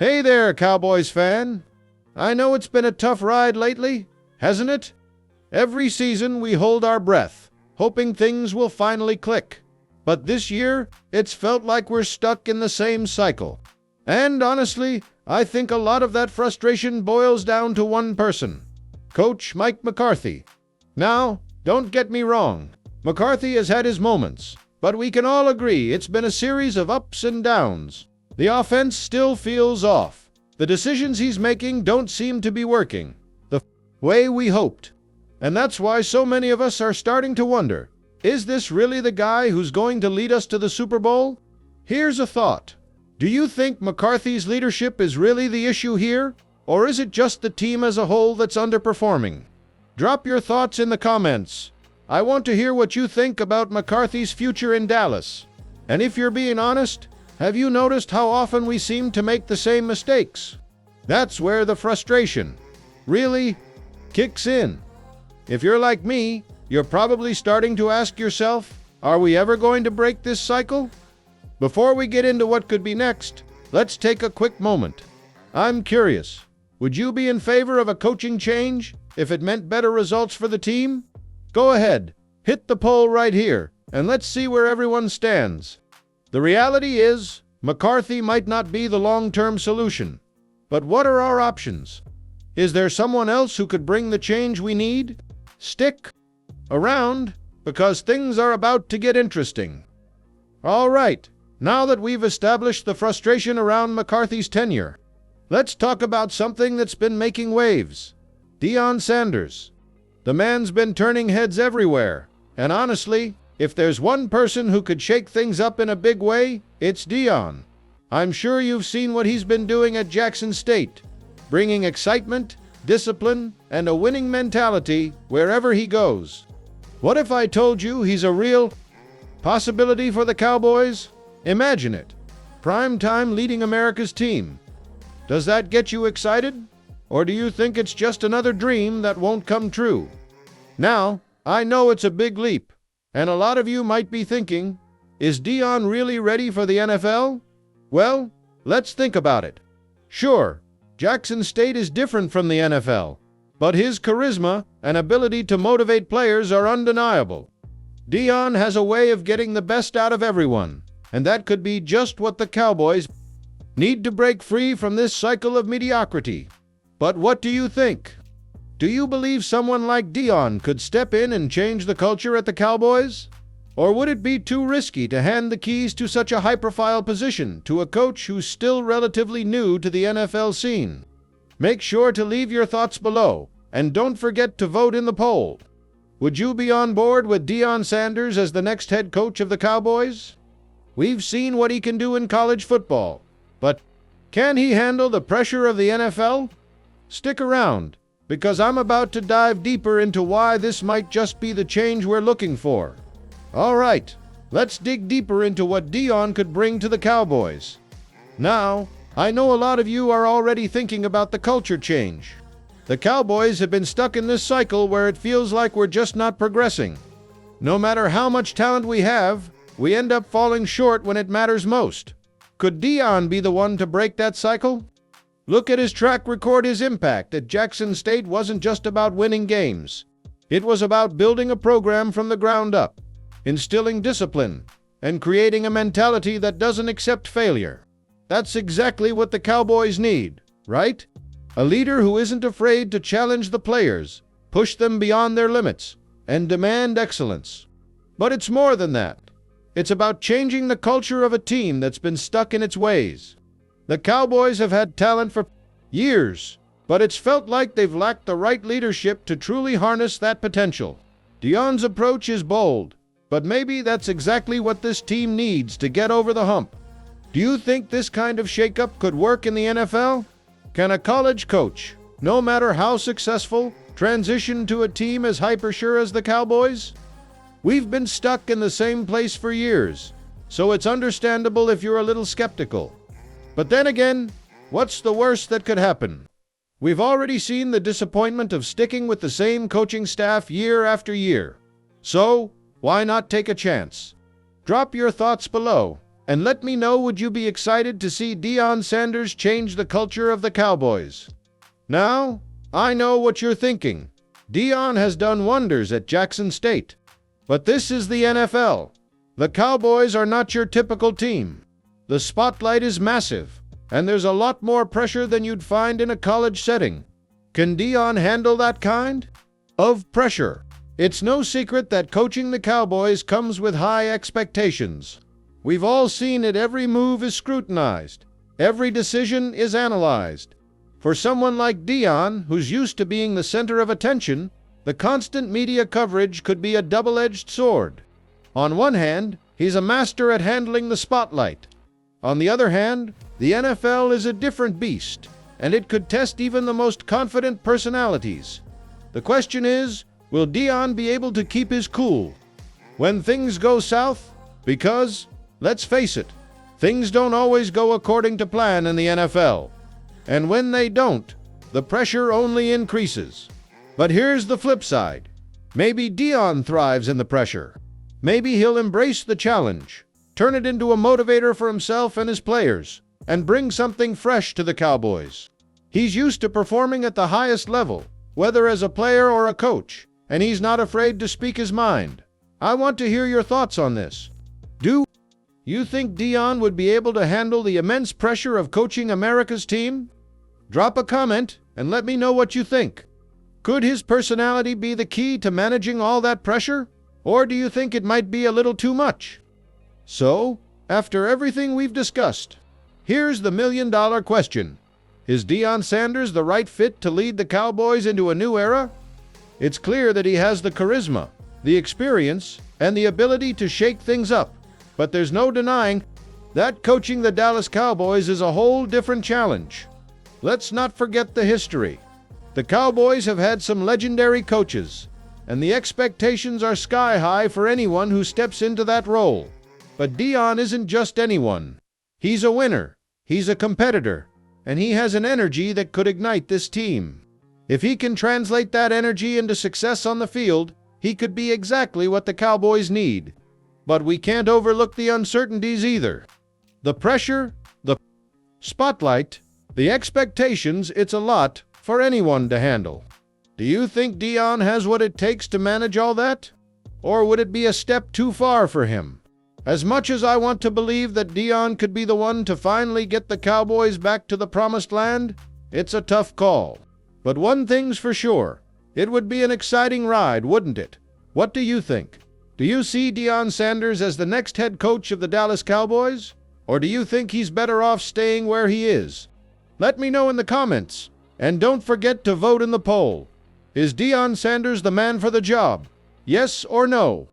Hey there, Cowboys fan. I know it's been a tough ride lately, hasn't it? Every season we hold our breath, hoping things will finally click. But this year, it's felt like we're stuck in the same cycle. And honestly, I think a lot of that frustration boils down to one person, Coach Mike McCarthy. Now, don't get me wrong, McCarthy has had his moments, but we can all agree it's been a series of ups and downs. The offense still feels off. The decisions he's making don't seem to be working the way we hoped. And that's why so many of us are starting to wonder, is this really the guy who's going to lead us to the Super Bowl? Here's a thought. Do you think McCarthy's leadership is really the issue here? Or is it just the team as a whole that's underperforming? Drop your thoughts in the comments. I want to hear what you think about McCarthy's future in Dallas. And if you're being honest, have you noticed how often we seem to make the same mistakes? That's where the frustration really kicks in. If you're like me, you're probably starting to ask yourself, are we ever going to break this cycle? Before we get into what could be next, let's take a quick moment. I'm curious, would you be in favor of a coaching change if it meant better results for the team? Go ahead, hit the poll right here, and let's see where everyone stands. The reality is, McCarthy might not be the long-term solution. But what are our options? Is there someone else who could bring the change we need? Stick around, because things are about to get interesting. All right, now that we've established the frustration around McCarthy's tenure, let's talk about something that's been making waves. Deion Sanders. The man's been turning heads everywhere, and honestly, if there's one person who could shake things up in a big way, it's Deion. I'm sure you've seen what he's been doing at Jackson State, bringing excitement, discipline, and a winning mentality wherever he goes. What if I told you he's a real possibility for the Cowboys? Imagine it. Prime time leading America's team. Does that get you excited? Or do you think it's just another dream that won't come true? Now, I know it's a big leap. And a lot of you might be thinking, is Deion really ready for the NFL? Well, let's think about it. Sure, Jackson State is different from the NFL, but his charisma and ability to motivate players are undeniable. Deion has a way of getting the best out of everyone, and that could be just what the Cowboys need to break free from this cycle of mediocrity. But what do you think? Do you believe someone like Deion could step in and change the culture at the Cowboys? Or would it be too risky to hand the keys to such a high-profile position to a coach who's still relatively new to the NFL scene? Make sure to leave your thoughts below, and don't forget to vote in the poll. Would you be on board with Deion Sanders as the next head coach of the Cowboys? We've seen what he can do in college football, but can he handle the pressure of the NFL? Stick around, because I'm about to dive deeper into why this might just be the change we're looking for. All right, let's dig deeper into what Deion could bring to the Cowboys. Now, I know a lot of you are already thinking about the culture change. The Cowboys have been stuck in this cycle where it feels like we're just not progressing. No matter how much talent we have, we end up falling short when it matters most. Could Deion be the one to break that cycle? Look at his track record. His impact at Jackson State wasn't just about winning games. It was about building a program from the ground up, instilling discipline, and creating a mentality that doesn't accept failure. That's exactly what the Cowboys need, right? A leader who isn't afraid to challenge the players, push them beyond their limits, and demand excellence. But it's more than that. It's about changing the culture of a team that's been stuck in its ways. The Cowboys have had talent for years, but it's felt like they've lacked the right leadership to truly harness that potential. Deion's approach is bold, but maybe that's exactly what this team needs to get over the hump. Do you think this kind of shakeup could work in the NFL? Can a college coach, no matter how successful, transition to a team as hyper-sure as the Cowboys? We've been stuck in the same place for years, so it's understandable if you're a little skeptical. But then again, what's the worst that could happen? We've already seen the disappointment of sticking with the same coaching staff year after year. So, why not take a chance? Drop your thoughts below, And let me know, would you be excited to see Deion Sanders change the culture of the Cowboys? Now, I know what you're thinking. Deion has done wonders at Jackson State. But this is the NFL. The Cowboys are not your typical team. The spotlight is massive, and there's a lot more pressure than you'd find in a college setting. Can Deion handle that kind of pressure? It's no secret that coaching the Cowboys comes with high expectations. We've all seen it. Every move is scrutinized. Every decision is analyzed. For someone like Deion, who's used to being the center of attention, the constant media coverage could be a double-edged sword. On one hand, he's a master at handling the spotlight. On the other hand, the NFL is a different beast, and it could test even the most confident personalities. The question is, will Deion be able to keep his cool when things go south? Because, let's face it, things don't always go according to plan in the NFL. And when they don't, the pressure only increases. But here's the flip side. Maybe Deion thrives in the pressure. Maybe he'll embrace the challenge, turn it into a motivator for himself and his players, and bring something fresh to the Cowboys. He's used to performing at the highest level, whether as a player or a coach, and he's not afraid to speak his mind. I want to hear your thoughts on this. Do you think Deion would be able to handle the immense pressure of coaching America's team? Drop a comment and let me know what you think. Could his personality be the key to managing all that pressure? Or do you think it might be a little too much? So, after everything we've discussed, here's the million-dollar question. Is Deion Sanders the right fit to lead the Cowboys into a new era? It's clear that he has the charisma, the experience, and the ability to shake things up. But there's no denying that coaching the Dallas Cowboys is a whole different challenge. Let's not forget the history. The Cowboys have had some legendary coaches, and the expectations are sky high for anyone who steps into that role. But Deion isn't just anyone. He's a winner, he's a competitor, and he has an energy that could ignite this team. If he can translate that energy into success on the field, he could be exactly what the Cowboys need. But we can't overlook the uncertainties either. The pressure, the spotlight, the expectations, it's a lot for anyone to handle. Do you think Deion has what it takes to manage all that? Or would it be a step too far for him? As much as I want to believe that Deion could be the one to finally get the Cowboys back to the promised land, it's a tough call. But one thing's for sure, it would be an exciting ride, wouldn't it? What do you think? Do you see Deion Sanders as the next head coach of the Dallas Cowboys? Or do you think he's better off staying where he is? Let me know in the comments. And don't forget to vote in the poll. Is Deion Sanders the man for the job? Yes or no?